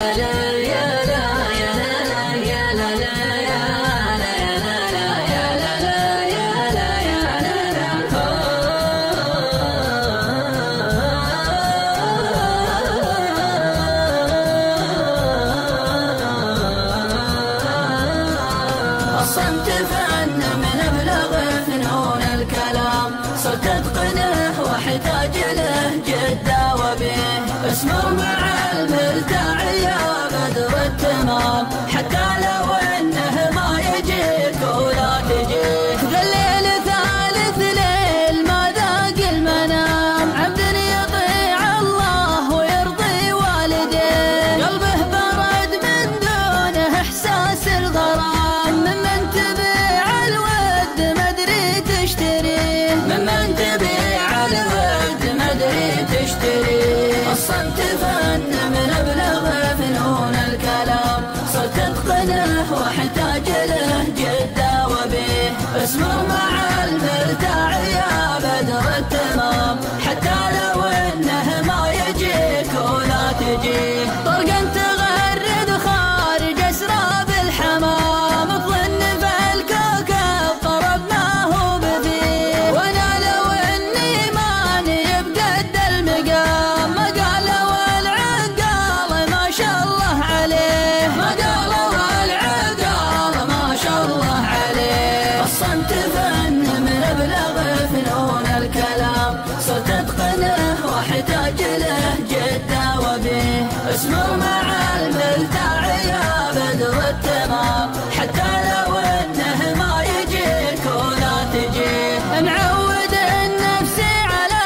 الصمت فن من أبلغ فنون الكلام، صرت أتقنه واحتاج له جدة وبيه. اسمر مع المرتاع يا بدر التمام، حتى لو انه ما يجيك ولا تجيك. ذا الليل ثالث ليل ما ذاق المنام، عبد يطيع الله ويرضي والديه. قلبه برد من دونه احساس الغرام، ممن تبيع الود مدري تشتريه، ممن تبيع الود مدري تشتريه. الصمت فن من أبلغ فنون الكلام، صرت أتقنه واحتاج له جدة وبيه. اسمر مع المرتاع يا بدر التمام، حتى لو انه ما يجيك ولا تجيه. طرقا تغرد خارج اسراب الحمام، تظن فالكوكب قرب ما هو بفيه. وانا لو اني ماني بقد المقام، ما قالوا العقال ما شاء الله عليه، ما قالوا العقال ما شاء الله عليه. الصمت فن من أبلغ فنون الكلام، صرت أتقنه واحتاج له جدة وبيه. اسمر مع المرتاع يا بدر التمام، حتى لو انه ما يجيك ولا تجيه. معود النفس على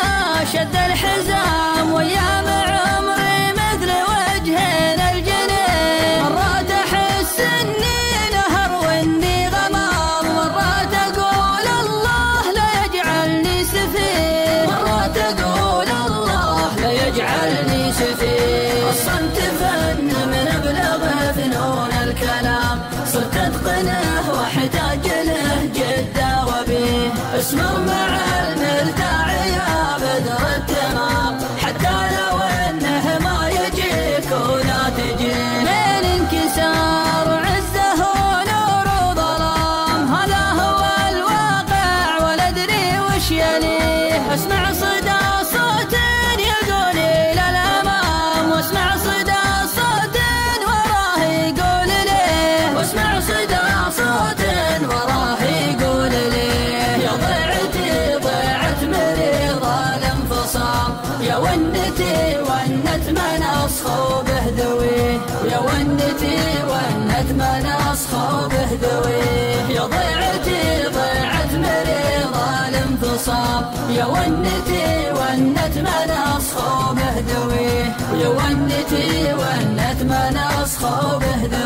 شد الحزام، وايام عمري مثل وجهين الجنين. مرات احس اني نهر واني غمام، مرات اقول الله لا يجعلني سفيه، مرات اقول الله لا يجعلني سفيه. الصمت فن من أبلغ فنون الكلام، صرت أتقنه واحتاج له جدة وبيه. اسمر مع المرتاع يا بدر التمام، حتى لو انه ما يجيك ولا تجيه. ليل انكسار عزه ونور وظلام، هذا هو الواقع ولا ادري وش يليه. اسمع صدى صوت يقول الى الامام، واسمع صدى صوت وراه يقول ليه، واسمع صدى صوت وراه يقول ليه. يا ضيعتي ضيعت مريضة الانفصام، يا ونتي ونت من اصخوبه ذويه، يا ونتي ونت من اصخوبه ذويه. يا ضيعتي ضيعت مريضة الانفصام، يا ونتي ونت من اصخوبه ذويه، يا ونتي ونت من اصخوبه ذويه.